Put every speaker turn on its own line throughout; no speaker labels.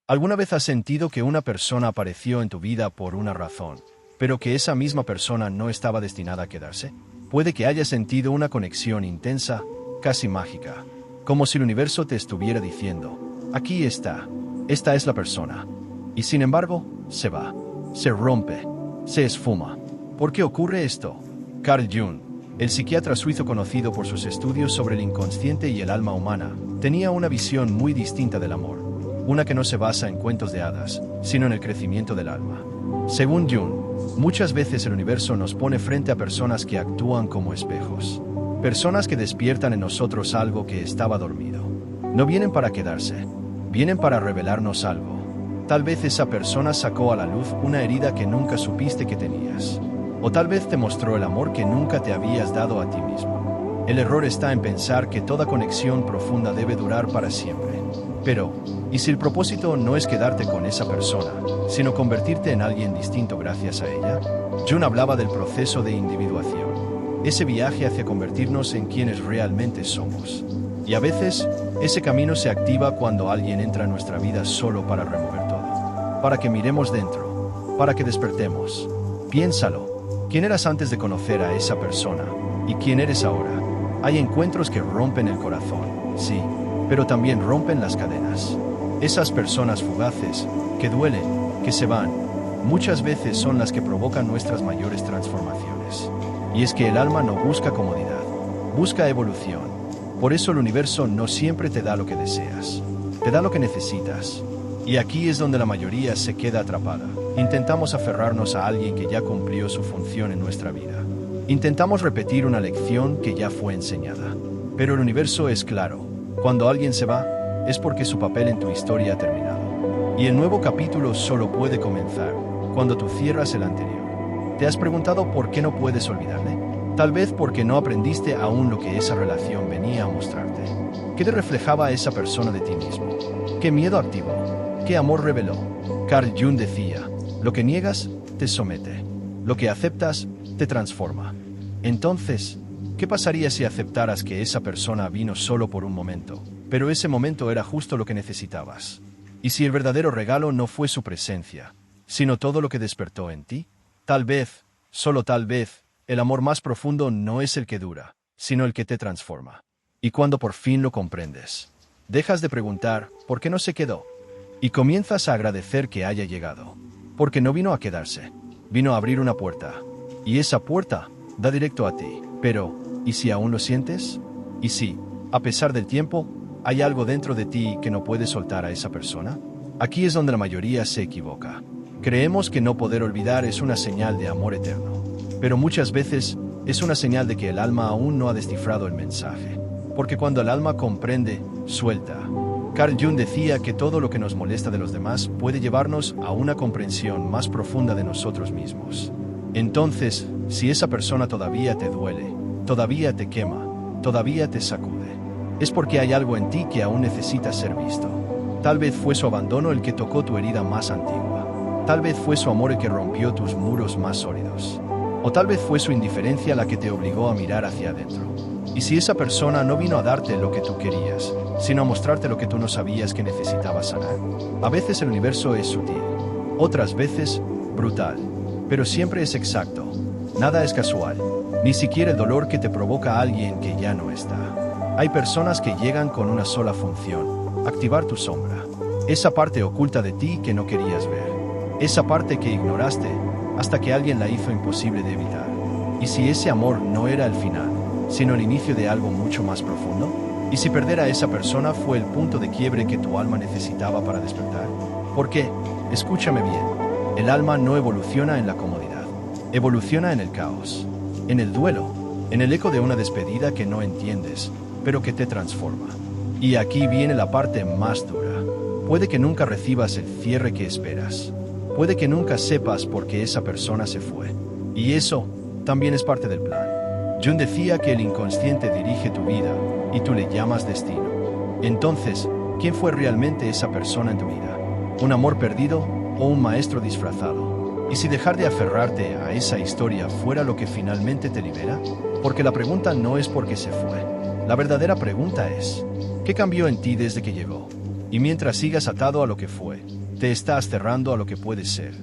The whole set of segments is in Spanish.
¿Alguna vez has sentido que una persona apareció en tu vida por una razón, pero que esa misma persona no estaba destinada a quedarse? Puede que hayas sentido una conexión intensa, casi mágica, como si el universo te estuviera diciendo, aquí está, esta es la persona. Y sin embargo, se va, se rompe, se esfuma. ¿Por qué ocurre esto? Carl Jung, el psiquiatra suizo conocido por sus estudios sobre el inconsciente y el alma humana, tenía una visión muy distinta del amor. Una que no se basa en cuentos de hadas, sino en el crecimiento del alma. Según Jung, muchas veces el universo nos pone frente a personas que actúan como espejos. Personas que despiertan en nosotros algo que estaba dormido. No vienen para quedarse, vienen para revelarnos algo. Tal vez esa persona sacó a la luz una herida que nunca supiste que tenías. O tal vez te mostró el amor que nunca te habías dado a ti mismo. El error está en pensar que toda conexión profunda debe durar para siempre. Pero, ¿y si el propósito no es quedarte con esa persona, sino convertirte en alguien distinto gracias a ella? Jung hablaba del proceso de individuación, ese viaje hacia convertirnos en quienes realmente somos. Y a veces, ese camino se activa cuando alguien entra en nuestra vida solo para remover todo. Para que miremos dentro, para que despertemos. Piénsalo, ¿quién eras antes de conocer a esa persona? ¿Y quién eres ahora? Hay encuentros que rompen el corazón, sí, pero también rompen las cadenas. Esas personas fugaces, que duelen, que se van, muchas veces son las que provocan nuestras mayores transformaciones. Y es que el alma no busca comodidad, busca evolución. Por eso el universo no siempre te da lo que deseas, te da lo que necesitas. Y aquí es donde la mayoría se queda atrapada. Intentamos aferrarnos a alguien que ya cumplió su función en nuestra vida. Intentamos repetir una lección que ya fue enseñada. Pero el universo es claro. Cuando alguien se va, es porque su papel en tu historia ha terminado. Y el nuevo capítulo solo puede comenzar cuando tú cierras el anterior. ¿Te has preguntado por qué no puedes olvidarle? Tal vez porque no aprendiste aún lo que esa relación venía a mostrarte. ¿Qué te reflejaba esa persona de ti mismo? ¿Qué miedo activó? ¿Qué amor reveló? Carl Jung decía, lo que niegas te somete, lo que aceptas te transforma. Entonces, ¿qué pasaría si aceptaras que esa persona vino solo por un momento, pero ese momento era justo lo que necesitabas? ¿Y si el verdadero regalo no fue su presencia, sino todo lo que despertó en ti? Tal vez, solo tal vez, el amor más profundo no es el que dura, sino el que te transforma. Y cuando por fin lo comprendes, dejas de preguntar ¿por qué no se quedó? Y comienzas a agradecer que haya llegado. Porque no vino a quedarse, vino a abrir una puerta. Y esa puerta da directo a ti. Pero, ¿y si aún lo sientes? ¿Y si, a pesar del tiempo, hay algo dentro de ti que no puedes soltar a esa persona? Aquí es donde la mayoría se equivoca. Creemos que no poder olvidar es una señal de amor eterno. Pero muchas veces es una señal de que el alma aún no ha descifrado el mensaje. Porque cuando el alma comprende, suelta. Carl Jung decía que todo lo que nos molesta de los demás puede llevarnos a una comprensión más profunda de nosotros mismos. Entonces, si esa persona todavía te duele, todavía te quema, todavía te sacude, es porque hay algo en ti que aún necesita ser visto. Tal vez fue su abandono el que tocó tu herida más antigua. Tal vez fue su amor el que rompió tus muros más sólidos. O tal vez fue su indiferencia la que te obligó a mirar hacia adentro. Y si esa persona no vino a darte lo que tú querías, sino a mostrarte lo que tú no sabías que necesitabas sanar. A veces el universo es sutil, otras veces brutal, pero siempre es exacto. Nada es casual, ni siquiera el dolor que te provoca a alguien que ya no está. Hay personas que llegan con una sola función, activar tu sombra. Esa parte oculta de ti que no querías ver. Esa parte que ignoraste hasta que alguien la hizo imposible de evitar. ¿Y si ese amor no era el final, sino el inicio de algo mucho más profundo? ¿Y si perder a esa persona fue el punto de quiebre que tu alma necesitaba para despertar? Porque, escúchame bien, el alma no evoluciona en la comodidad, evoluciona en el caos, en el duelo, en el eco de una despedida que no entiendes, pero que te transforma. Y aquí viene la parte más dura. Puede que nunca recibas el cierre que esperas. Puede que nunca sepas por qué esa persona se fue. Y eso también es parte del plan. Jung decía que el inconsciente dirige tu vida y tú le llamas destino. Entonces, ¿quién fue realmente esa persona en tu vida? ¿Un amor perdido o un maestro disfrazado? ¿Y si dejar de aferrarte a esa historia fuera lo que finalmente te libera? Porque la pregunta no es por qué se fue. La verdadera pregunta es, ¿qué cambió en ti desde que llegó? Y mientras sigas atado a lo que fue, te estás cerrando a lo que puede ser.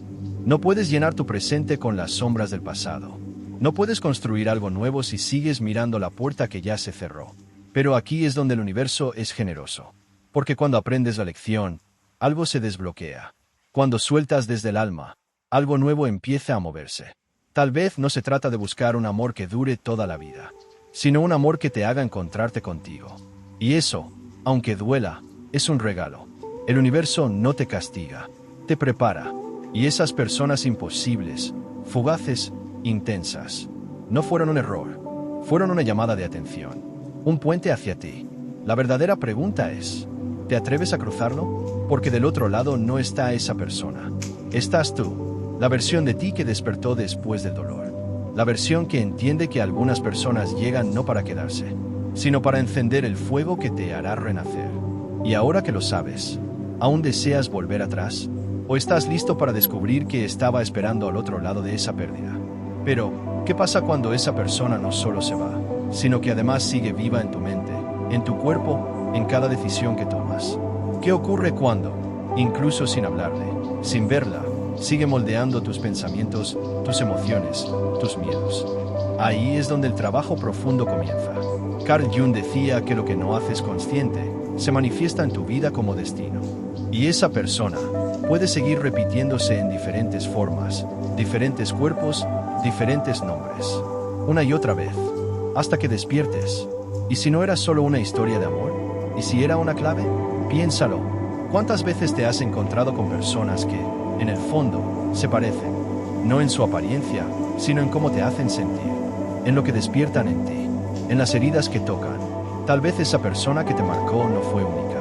No puedes llenar tu presente con las sombras del pasado. No puedes construir algo nuevo si sigues mirando la puerta que ya se cerró. Pero aquí es donde el universo es generoso. Porque cuando aprendes la lección, algo se desbloquea. Cuando sueltas desde el alma, algo nuevo empieza a moverse. Tal vez no se trata de buscar un amor que dure toda la vida, sino un amor que te haga encontrarte contigo. Y eso, aunque duela, es un regalo. El universo no te castiga, te prepara. Y esas personas imposibles, fugaces, intensas, no fueron un error, fueron una llamada de atención, un puente hacia ti. La verdadera pregunta es, ¿te atreves a cruzarlo? Porque del otro lado no está esa persona. Estás tú, la versión de ti que despertó después del dolor. La versión que entiende que algunas personas llegan no para quedarse, sino para encender el fuego que te hará renacer. Y ahora que lo sabes, ¿aún deseas volver atrás? ¿O estás listo para descubrir que estaba esperando al otro lado de esa pérdida? Pero, ¿qué pasa cuando esa persona no solo se va, sino que además sigue viva en tu mente, en tu cuerpo, en cada decisión que tomas? ¿Qué ocurre cuando, incluso sin hablarle, sin verla, sigue moldeando tus pensamientos, tus emociones, tus miedos? Ahí es donde el trabajo profundo comienza. Carl Jung decía que lo que no haces consciente se manifiesta en tu vida como destino. Y esa persona puede seguir repitiéndose en diferentes formas, diferentes cuerpos, diferentes nombres, una y otra vez, hasta que despiertes. ¿Y si no era solo una historia de amor? ¿Y si era una clave? Piénsalo. ¿Cuántas veces te has encontrado con personas que, en el fondo, se parecen? No en su apariencia, sino en cómo te hacen sentir, en lo que despiertan en ti, en las heridas que tocan. Tal vez esa persona que te marcó no fue única,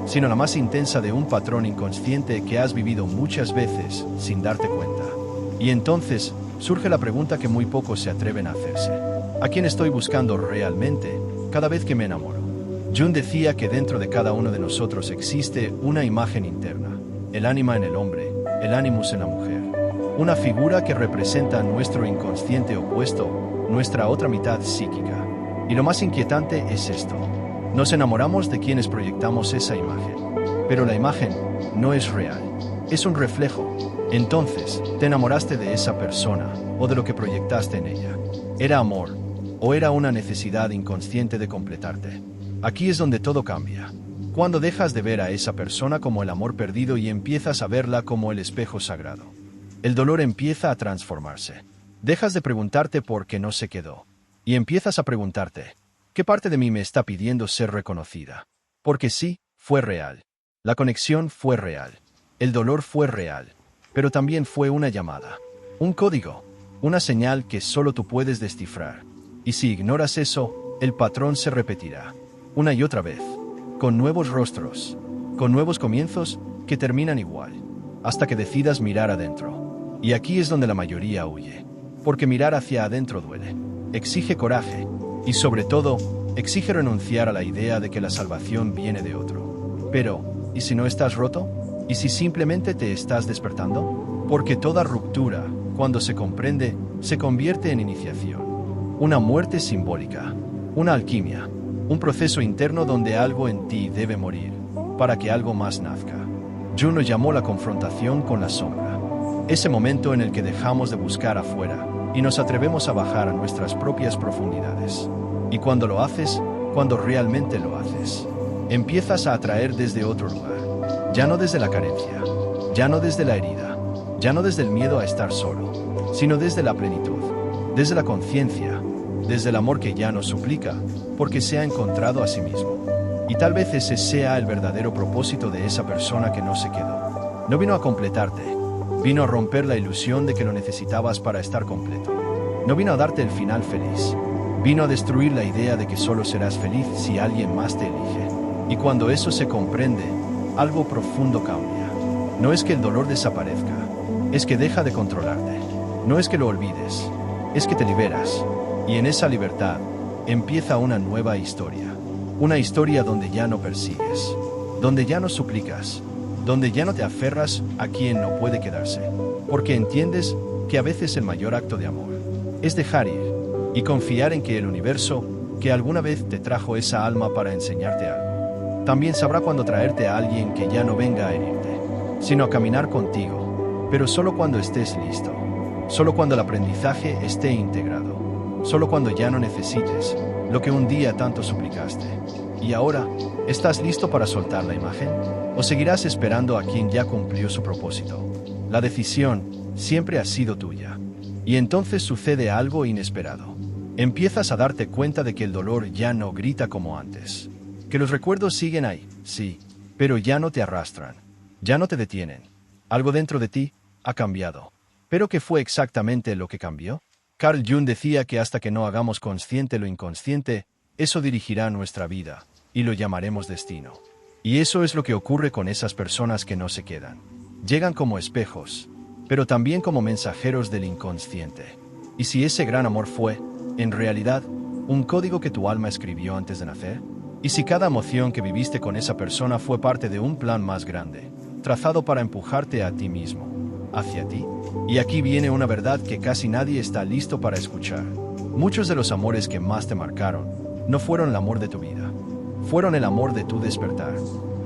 sino la más intensa de un patrón inconsciente que has vivido muchas veces sin darte cuenta. Y entonces surge la pregunta que muy pocos se atreven a hacerse. ¿A quién estoy buscando realmente cada vez que me enamoro? Jung decía que dentro de cada uno de nosotros existe una imagen interna, el ánima en el hombre, el animus en la mujer, una figura que representa nuestro inconsciente opuesto, nuestra otra mitad psíquica. Y lo más inquietante es esto. Nos enamoramos de quienes proyectamos esa imagen, pero la imagen no es real, es un reflejo. Entonces, ¿te enamoraste de esa persona o de lo que proyectaste en ella? ¿Era amor o era una necesidad inconsciente de completarte? Aquí es donde todo cambia. Cuando dejas de ver a esa persona como el amor perdido y empiezas a verla como el espejo sagrado. El dolor empieza a transformarse. Dejas de preguntarte por qué no se quedó. Y empiezas a preguntarte, ¿qué parte de mí me está pidiendo ser reconocida? Porque sí, fue real. La conexión fue real. El dolor fue real. Pero también fue una llamada. Un código. Una señal que solo tú puedes descifrar. Y si ignoras eso, el patrón se repetirá. Una y otra vez. Con nuevos rostros. Con nuevos comienzos que terminan igual. Hasta que decidas mirar adentro. Y aquí es donde la mayoría huye. Porque mirar hacia adentro duele. Exige coraje. Y sobre todo, exige renunciar a la idea de que la salvación viene de otro. Pero, ¿y si no estás roto? ¿Y si simplemente te estás despertando? Porque toda ruptura, cuando se comprende, se convierte en iniciación. Una muerte simbólica, una alquimia, un proceso interno donde algo en ti debe morir, para que algo más nazca. Jung lo llamó la confrontación con la sombra. Ese momento en el que dejamos de buscar afuera y nos atrevemos a bajar a nuestras propias profundidades. Y cuando lo haces, cuando realmente lo haces, empiezas a atraer desde otro lugar. Ya no desde la carencia, ya no desde la herida, ya no desde el miedo a estar solo, sino desde la plenitud, desde la conciencia, desde el amor que ya no suplica, porque se ha encontrado a sí mismo. Y tal vez ese sea el verdadero propósito de esa persona que no se quedó. No vino a completarte, vino a romper la ilusión de que lo necesitabas para estar completo. No vino a darte el final feliz. Vino a destruir la idea de que solo serás feliz si alguien más te elige. Y cuando eso se comprende, algo profundo cambia. No es que el dolor desaparezca, es que deja de controlarte. No es que lo olvides, es que te liberas. Y en esa libertad empieza una nueva historia. Una historia donde ya no persigues, donde ya no suplicas, donde ya no te aferras a quien no puede quedarse. Porque entiendes que a veces el mayor acto de amor es dejar ir y confiar en que el universo, que alguna vez te trajo esa alma para enseñarte algo, También sabrá cuándo traerte a alguien que ya no venga a herirte, sino a caminar contigo, pero solo cuando estés listo, solo cuando el aprendizaje esté integrado, solo cuando ya no necesites lo que un día tanto suplicaste. ¿Y ahora, estás listo para soltar la imagen? ¿O seguirás esperando a quien ya cumplió su propósito? La decisión siempre ha sido tuya. Y entonces sucede algo inesperado. Empiezas a darte cuenta de que el dolor ya no grita como antes. Que los recuerdos siguen ahí, sí, pero ya no te arrastran. Ya no te detienen. Algo dentro de ti ha cambiado. ¿Pero qué fue exactamente lo que cambió? Carl Jung decía que hasta que no hagamos consciente lo inconsciente, eso dirigirá nuestra vida, y lo llamaremos destino. Y eso es lo que ocurre con esas personas que no se quedan. Llegan como espejos, pero también como mensajeros del inconsciente. ¿Y si ese gran amor fue, en realidad, un código que tu alma escribió antes de nacer? ¿Y si cada emoción que viviste con esa persona fue parte de un plan más grande, trazado para empujarte a ti mismo, hacia ti? Y aquí viene una verdad que casi nadie está listo para escuchar. Muchos de los amores que más te marcaron no fueron el amor de tu vida. Fueron el amor de tu despertar.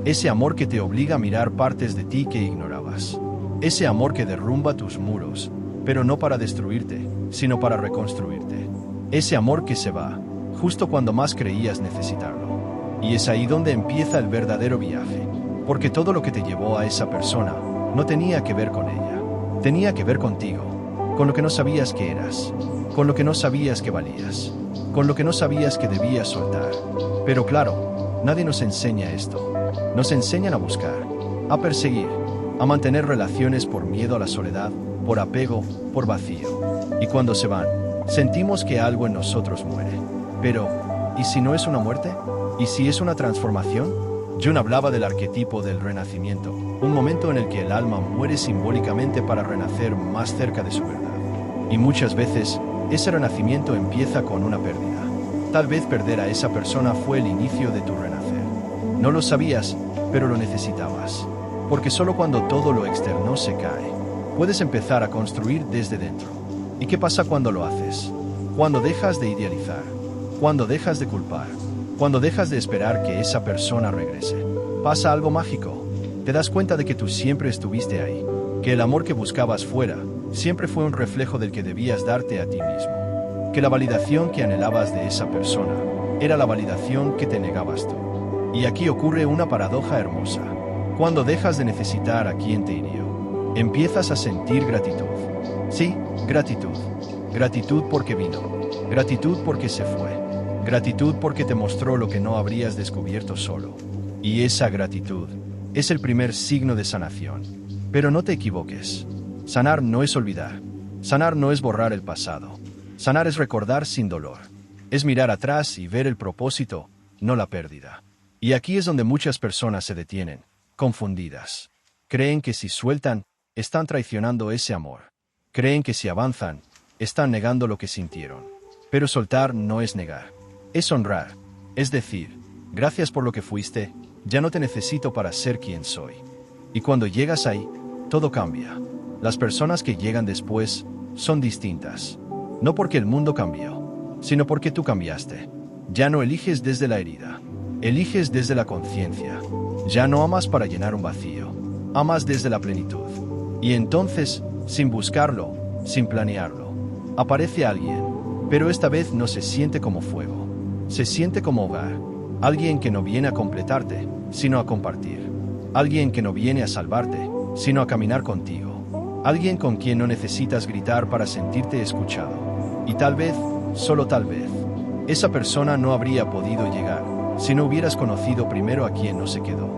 Ese amor que te obliga a mirar partes de ti que ignorabas. Ese amor que derrumba tus muros, pero no para destruirte, sino para reconstruirte. Ese amor que se va, justo cuando más creías necesitarlo. Y es ahí donde empieza el verdadero viaje. Porque todo lo que te llevó a esa persona no tenía que ver con ella. Tenía que ver contigo, con lo que no sabías que eras, con lo que no sabías que valías, con lo que no sabías que debías soltar. Pero claro, nadie nos enseña esto. Nos enseñan a buscar, a perseguir, a mantener relaciones por miedo a la soledad, por apego, por vacío. Y cuando se van, sentimos que algo en nosotros muere. Pero, ¿y si no es una muerte? ¿Y si es una transformación? Jung hablaba del arquetipo del renacimiento, un momento en el que el alma muere simbólicamente para renacer más cerca de su verdad. Y muchas veces, ese renacimiento empieza con una pérdida. Tal vez perder a esa persona fue el inicio de tu renacer. No lo sabías, pero lo necesitabas. Porque solo cuando todo lo externo se cae, puedes empezar a construir desde dentro. ¿Y qué pasa cuando lo haces? Cuando dejas de idealizar, cuando dejas de culpar, cuando dejas de esperar que esa persona regrese. Pasa algo mágico. Te das cuenta de que tú siempre estuviste ahí, que el amor que buscabas fuera siempre fue un reflejo del que debías darte a ti mismo, que la validación que anhelabas de esa persona era la validación que te negabas tú. Y aquí ocurre una paradoja hermosa. Cuando dejas de necesitar a quien te hirió, empiezas a sentir gratitud. Sí, gratitud. Gratitud porque vino. Gratitud porque se fue. Gratitud porque te mostró lo que no habrías descubierto solo. Y esa gratitud es el primer signo de sanación. Pero no te equivoques. Sanar no es olvidar. Sanar no es borrar el pasado. Sanar es recordar sin dolor. Es mirar atrás y ver el propósito, no la pérdida. Y aquí es donde muchas personas se detienen, confundidas. Creen que si sueltan, están traicionando ese amor. Creen que si avanzan, están negando lo que sintieron. Pero soltar no es negar. Es honrar. Es decir, gracias por lo que fuiste, ya no te necesito para ser quien soy. Y cuando llegas ahí, todo cambia. Las personas que llegan después son distintas. No porque el mundo cambió, sino porque tú cambiaste. Ya no eliges desde la herida. Eliges desde la conciencia. Ya no amas para llenar un vacío. Amas desde la plenitud. Y entonces, sin buscarlo, sin planearlo, aparece alguien. Pero esta vez no se siente como fuego. Se siente como hogar. Alguien que no viene a completarte, sino a compartir. Alguien que no viene a salvarte, sino a caminar contigo. Alguien con quien no necesitas gritar para sentirte escuchado. Y tal vez, solo tal vez, esa persona no habría podido llegar si no hubieras conocido primero a quien no se quedó.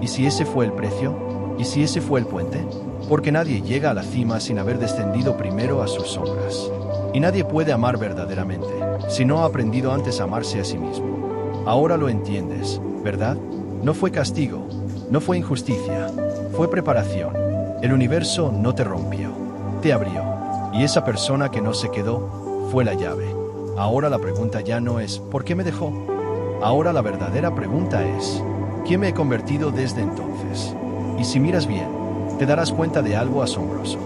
¿Y si ese fue el precio? ¿Y si ese fue el puente? Porque nadie llega a la cima sin haber descendido primero a sus sombras. Y nadie puede amar verdaderamente si no ha aprendido antes a amarse a sí mismo. Ahora lo entiendes, ¿verdad? No fue castigo, no fue injusticia, fue preparación. El universo no te rompió, te abrió. Y esa persona que no se quedó fue la llave. Ahora la pregunta ya no es ¿por qué me dejó? Ahora la verdadera pregunta es ¿quién me he convertido desde entonces? Y si miras bien, te darás cuenta de algo asombroso.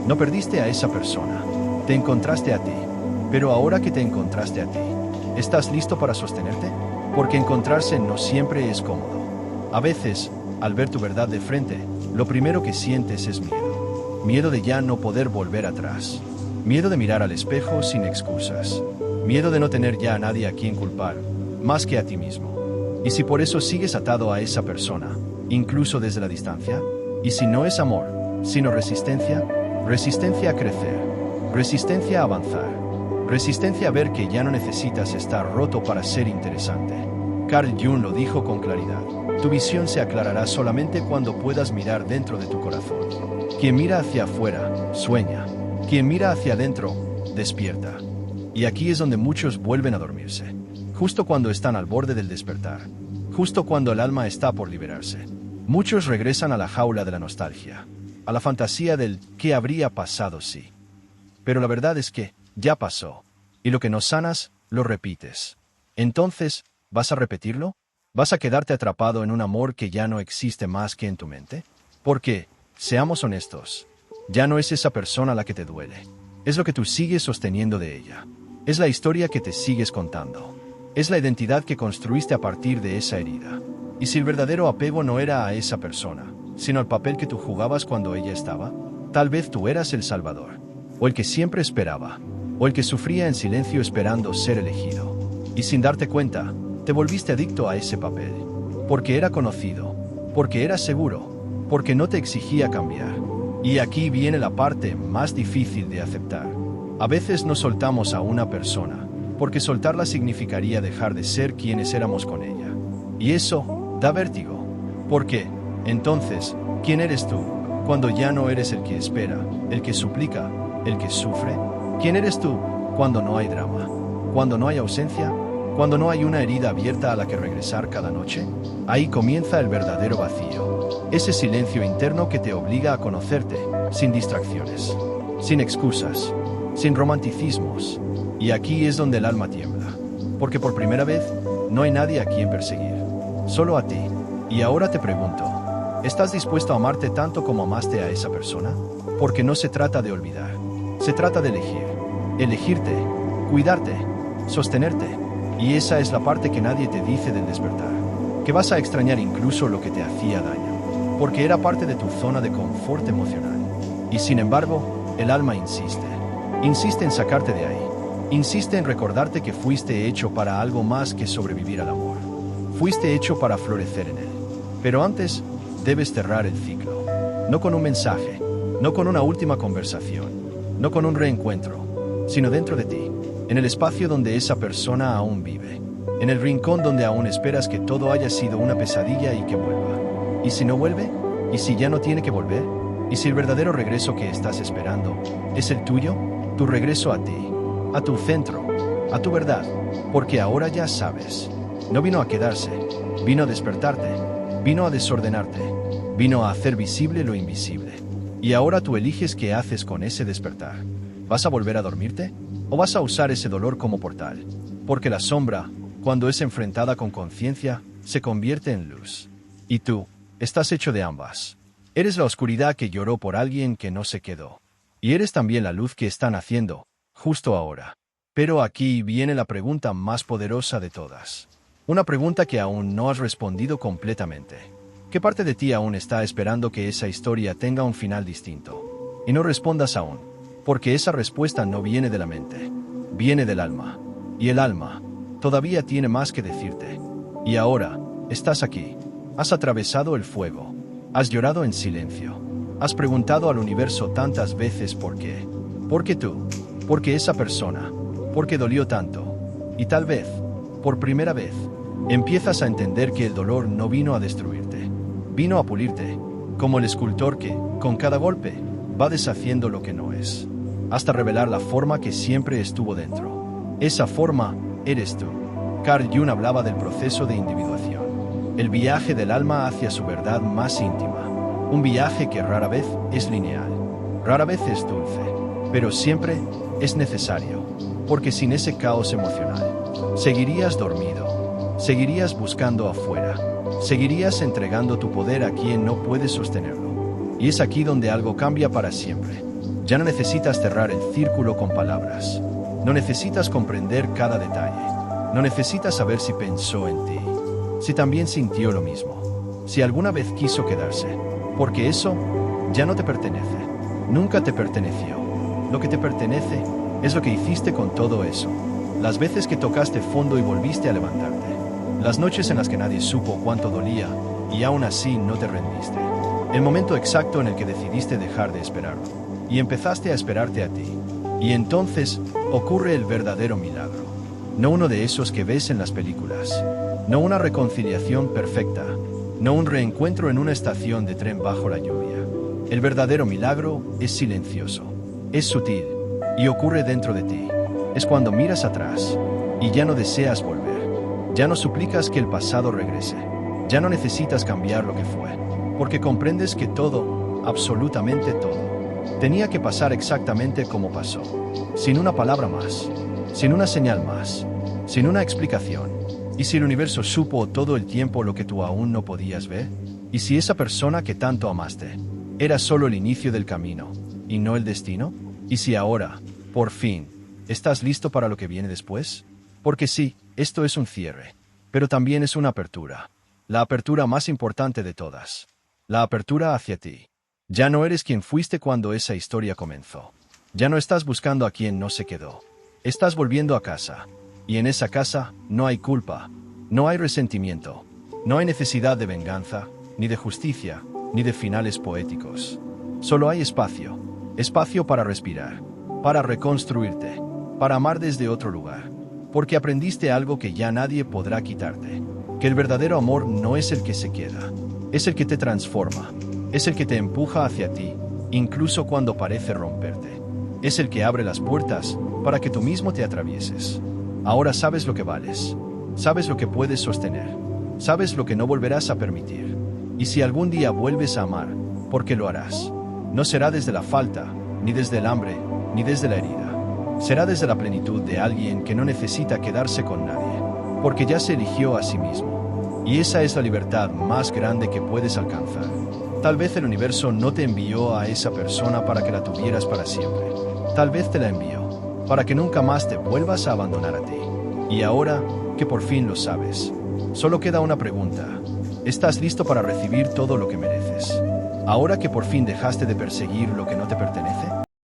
No perdiste a esa persona, te encontraste a ti. Pero ahora que te encontraste a ti, ¿estás listo para sostenerte? Porque encontrarse no siempre es cómodo. A veces, al ver tu verdad de frente, lo primero que sientes es miedo. Miedo de ya no poder volver atrás. Miedo de mirar al espejo sin excusas. Miedo de no tener ya a nadie a quien culpar, más que a ti mismo. Y si por eso sigues atado a esa persona, incluso desde la distancia, y si no es amor, sino resistencia, resistencia a crecer, resistencia a avanzar, resistencia a ver que ya no necesitas estar roto para ser interesante. Carl Jung lo dijo con claridad. Tu visión se aclarará solamente cuando puedas mirar dentro de tu corazón. Quien mira hacia afuera, sueña. Quien mira hacia adentro, despierta. Y aquí es donde muchos vuelven a dormirse. Justo cuando están al borde del despertar. Justo cuando el alma está por liberarse. Muchos regresan a la jaula de la nostalgia. A la fantasía del ¿qué habría pasado si? Pero la verdad es que ya pasó. Y lo que no sanas, lo repites. Entonces, ¿vas a repetirlo? ¿Vas a quedarte atrapado en un amor que ya no existe más que en tu mente? Porque, seamos honestos, ya no es esa persona la que te duele. Es lo que tú sigues sosteniendo de ella. Es la historia que te sigues contando. Es la identidad que construiste a partir de esa herida. Y si el verdadero apego no era a esa persona, sino al papel que tú jugabas cuando ella estaba, tal vez tú eras el salvador, o el que siempre esperaba, o el que sufría en silencio esperando ser elegido. Y sin darte cuenta, te volviste adicto a ese papel, porque era conocido, porque era seguro, porque no te exigía cambiar. Y aquí viene la parte más difícil de aceptar. A veces no soltamos a una persona, porque soltarla significaría dejar de ser quienes éramos con ella. Y eso da vértigo. Porque, entonces, ¿quién eres tú cuando ya no eres el que espera, el que suplica, el que sufre? ¿Quién eres tú cuando no hay drama, cuando no hay ausencia, cuando no hay una herida abierta a la que regresar cada noche? Ahí comienza el verdadero vacío, ese silencio interno que te obliga a conocerte, sin distracciones, sin excusas, sin romanticismos. Y aquí es donde el alma tiembla, porque por primera vez no hay nadie a quien perseguir, solo a ti. Y ahora te pregunto, ¿estás dispuesto a amarte tanto como amaste a esa persona? Porque no se trata de olvidar, se trata de elegir, elegirte, cuidarte, sostenerte. Y esa es la parte que nadie te dice del despertar, que vas a extrañar incluso lo que te hacía daño, porque era parte de tu zona de confort emocional. Y sin embargo, el alma insiste, insiste en sacarte de ahí, insiste en recordarte que fuiste hecho para algo más que sobrevivir al amor. Fuiste hecho para florecer en él. Pero antes, debes cerrar el ciclo, no con un mensaje, no con una última conversación, no con un reencuentro, sino dentro de ti, en el espacio donde esa persona aún vive, en el rincón donde aún esperas que todo haya sido una pesadilla y que vuelva. ¿Y si no vuelve? ¿Y si ya no tiene que volver? ¿Y si el verdadero regreso que estás esperando es el tuyo? Tu regreso a ti, a tu centro, a tu verdad, porque ahora ya sabes. No vino a quedarse, vino a despertarte, vino a desordenarte, vino a hacer visible lo invisible. Y ahora tú eliges qué haces con ese despertar. ¿Vas a volver a dormirte? ¿O vas a usar ese dolor como portal? Porque la sombra, cuando es enfrentada con conciencia, se convierte en luz. Y tú, estás hecho de ambas. Eres la oscuridad que lloró por alguien que no se quedó. Y eres también la luz que está naciendo, justo ahora. Pero aquí viene la pregunta más poderosa de todas. Una pregunta que aún no has respondido completamente. ¿Qué parte de ti aún está esperando que esa historia tenga un final distinto? Y no respondas aún, porque esa respuesta no viene de la mente, viene del alma. Y el alma todavía tiene más que decirte. Y ahora, estás aquí. Has atravesado el fuego. Has llorado en silencio. Has preguntado al universo tantas veces por qué. ¿Por qué tú? ¿Por qué esa persona? ¿Por qué dolió tanto? Y tal vez, por primera vez, empiezas a entender que el dolor no vino a destruirte, vino a pulirte, como el escultor que, con cada golpe, va deshaciendo lo que no es, hasta revelar la forma que siempre estuvo dentro. Esa forma eres tú. Carl Jung hablaba del proceso de individuación, el viaje del alma hacia su verdad más íntima, un viaje que rara vez es lineal, rara vez es dulce, pero siempre es necesario, porque sin ese caos emocional, seguirías dormido, seguirías buscando afuera, seguirías entregando tu poder a quien no puede sostenerlo. Y es aquí donde algo cambia para siempre. Ya no necesitas cerrar el círculo con palabras, no necesitas comprender cada detalle, no necesitas saber si pensó en ti, si también sintió lo mismo. si alguna vez quiso quedarse, porque eso ya no te pertenece. Nunca te perteneció. Lo que te pertenece es lo que hiciste con todo eso. Las veces que tocaste fondo y volviste a levantarte. Las noches en las que nadie supo cuánto dolía y aún así no te rendiste. El momento exacto en el que decidiste dejar de esperarlo y empezaste a esperarte a ti. Y entonces ocurre el verdadero milagro. No uno de esos que ves en las películas. No una reconciliación perfecta. No un reencuentro en una estación de tren bajo la lluvia. El verdadero milagro es silencioso. Es sutil y ocurre dentro de ti. Es cuando miras atrás y ya no deseas volver. Ya no suplicas que el pasado regrese. Ya no necesitas cambiar lo que fue. Porque comprendes que todo, absolutamente todo, tenía que pasar exactamente como pasó. Sin una palabra más. Sin una señal más. Sin una explicación. ¿Y si el universo supo todo el tiempo lo que tú aún no podías ver? ¿Y si esa persona que tanto amaste era solo el inicio del camino y no el destino? ¿Y si ahora, por fin, estás listo para lo que viene después? Porque sí, esto es un cierre, pero también es una apertura. La apertura más importante de todas. La apertura hacia ti. Ya no eres quien fuiste cuando esa historia comenzó. Ya no estás buscando a quien no se quedó. Estás volviendo a casa. Y en esa casa no hay culpa, no hay resentimiento, no hay necesidad de venganza, ni de justicia, ni de finales poéticos. Solo hay espacio. Espacio para respirar, para reconstruirte, para amar desde otro lugar. Porque aprendiste algo que ya nadie podrá quitarte. Que el verdadero amor no es el que se queda. Es el que te transforma. Es el que te empuja hacia ti, incluso cuando parece romperte. Es el que abre las puertas para que tú mismo te atravieses. Ahora sabes lo que vales. Sabes lo que puedes sostener. Sabes lo que no volverás a permitir. Y si algún día vuelves a amar, porque lo harás. No será desde la falta, ni desde el hambre, ni desde la herida. Será desde la plenitud de alguien que no necesita quedarse con nadie, porque ya se eligió a sí mismo. Y esa es la libertad más grande que puedes alcanzar. Tal vez el universo no te envió a esa persona para que la tuvieras para siempre. Tal vez te la envió para que nunca más te vuelvas a abandonar a ti. Y ahora que por fin lo sabes, solo queda una pregunta. ¿Estás listo para recibir todo lo que mereces? Ahora que por fin dejaste de perseguir lo que no te pertenece.